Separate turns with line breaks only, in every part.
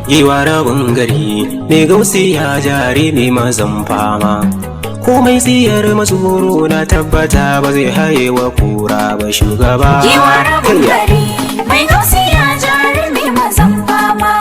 Giwa rabin gari mai gausi ya jari mai mazan fama. Komai tsiyar mazuru na tabbata ba zai haye wa kura ba shugaba.
Giwa rabin gari mai gausi ya jari mai mazan fama.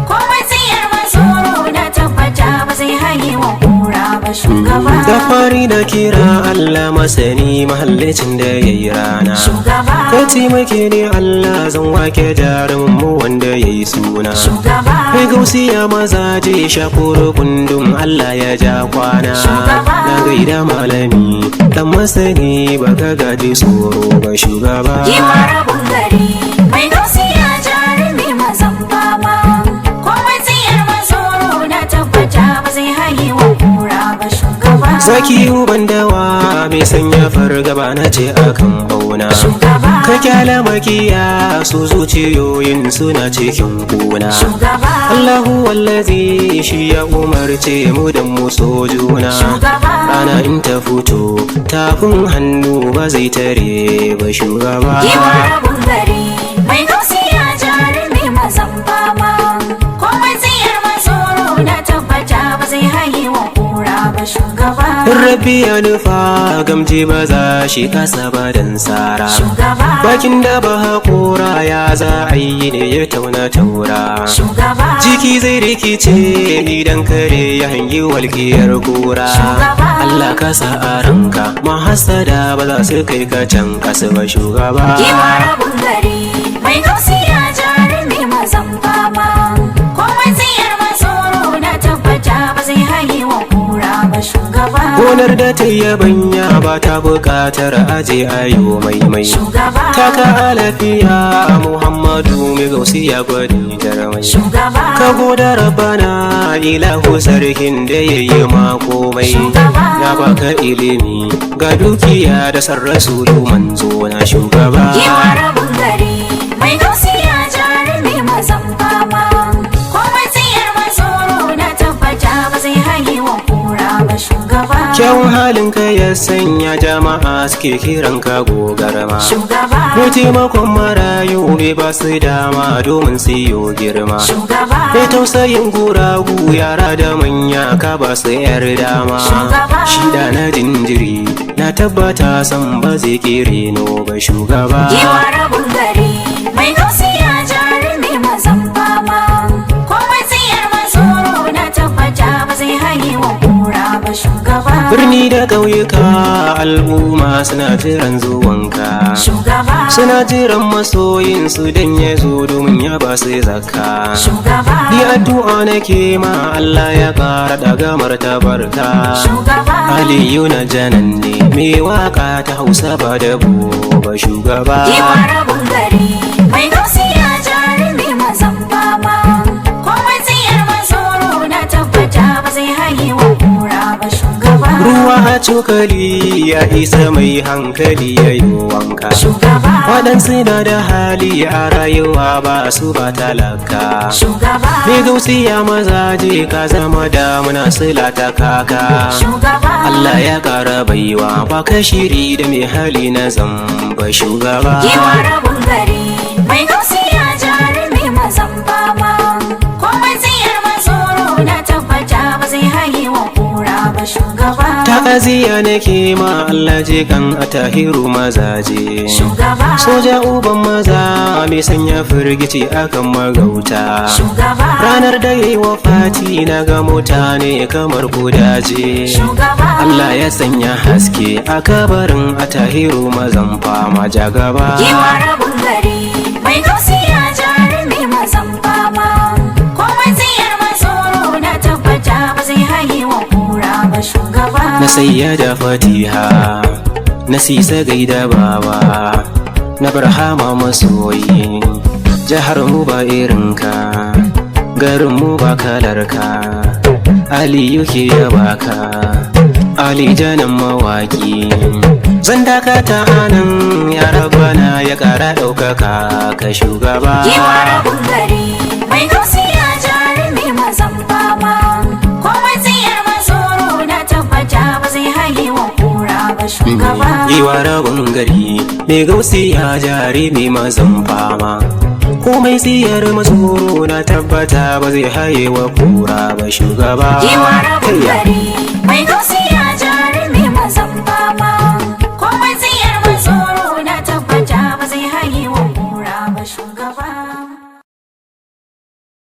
Komai tsiyar mazuru na tabbata ba zai haye wa kura ba shugaba.
Da fari da kira Allah masani mahallicin da ya yi rana.
Shugaba
Ka taimake ne Allah zan wake jarumin mu wanda ya yi suna.
Shugaba
Mai gausi ya maza je shakuru kundum Allah ya ja kwana. Na gaida malami dan masani baka gaji tsoro ba shugaba.
Giwa rabin gari mai gausi ya jari mai mazan fama. Komai tsiyar mazuru na tabbata ba zai haye wa kura ba shugaba.
Zaki uban dawa mai sanya fargaba na ce akan bauna.
Shugaba
Ka kyala makiya su zuciyoyin suna cikin kuna.
Shugaba
Allahu wallazi shi ya umarce mu da mu so juna.
Shugaba
Rana in ta fito tafin hannu ba zai tare ba shugaba.
Giwa rabin gari mai gausi ya jari mai mazan fama. Komai tsiyar mazuru na tabbata ba zai haye wa kura ba shugaba.
Rabbi ya nufa gamji ba za shi kasa ba dan sara.
Shugaba
Bakin da ba haƙora ya za a yi ne ya tauna taura.
Shugaba
Jiki zai rikice idan kare ya hangi walƙiyar kura.
Shugaba
Allah ka sa a ranka mahasada ba za su kai ka can kasa ba shugaba.
Giwa rabin gari mai gausi ya jari mai mazan fama. Komai tsiyar mazuru na tabbata ba zai haye wa kura ba shugaba.
Gonar da ta yabanya ba ta buƙatar aje ayo maimai.
Shugaba
Taka lafiya Muhammadu mai gausi ya gwani jarmai.
Shugaba
Ka goda rabana ilahu sarkin da ya yi ma komai. Ya baka ilimi ga dukiya da sarrasulu manzo na shugaba.
Giwa rabin gari mai gausi ya jari mai mazan fama. Komai tsiyar mazuru na tabbata ba zai haye wa kura ba shugaba.
Kyawun halinka ya sanya jama'a suke kiran ka gogarma.
Shugaba
Mai taimakon marayu bai ba su dama domin su yi girma.
Shugaba
Mai tausayin guragu yara da manya ka ba su yar dama.
Shugaba
Shida na jinjiri na tabbata san ba zai kere no ba shugaba.
Giwa rabin gari mai gausi ya jari mai mazan fama. Komai tsiyar mazuru na tabbata ba zai haye wa kura ba shugaba.
Birni da ƙauyuka al'umma suna jiran zuwanka.
Shugaba
Suna jiran masoyin su dan ya zo domin ya ba su zakka.
Shugaba
Ni addu'a nake ma Allah ya ƙara daga martabarka.
Shugaba
Aliyu na janan ne mai waka ta Hausa ba da ba shugaba.
Giwa rabin gari mai gausi ya jari mai mazan fama. Komai tsiyar mazuru na tabbata ba zai haye wa kura ba shugaba.
Ruwa a cokali ya isa mai hankali ya yi wanka.
Shugaba
Waɗansu na da hali a rayuwa ba su ba talaka.
Shugaba
Mai gausi ya mazaje ka zama damuna sila ta kaka.
Shugaba
Allah ya ƙara baiwa ba ka shiri da mai hali na zamba shugaba.
Giwa rabin gari mai gausi ya jari mai mazan fama. Komai tsiyar mazuru na tabbata ba zai haye wa kura ba shugaba.
Ta'aziyya nake ma Allah je kan atahiru mazaje.
Shugaba
Soja uban maza mai sanya firgici akan magauta.
Shugaba
Ranar da yayi wafati na ga mutane kamar kudaje.
Shugaba
Allah ya sanya haske a kabarin atahiru mazan fama jagaba.
Giwa rabin gari mai gausi ya jari mai mazan fama. Komai tsiyar mazuru na tabbata ba zai haye wa kura ba shugaba.
Na sayyada fatiha na sisa gaida baba na barhama masoyi. Jihar mu ba irinka garin mu ba kalarka. Aliyu ke yabaka Ali janan mawaki. Zan dakata anan ya rabana ya ƙara ɗaukaka ka shugaba.
Giwa rabin gari mai gausi ya jari mai mazan fama. Komai tsiyar mazuru na tabbata ba zai haye wa kura ba shugaba.
Giwa rabin gari mai gausi ya jari mai mazan fama. komai tsiyar mazuru na tabbata ba zai haye wa kura ba shugaba.
Giwa rabin gari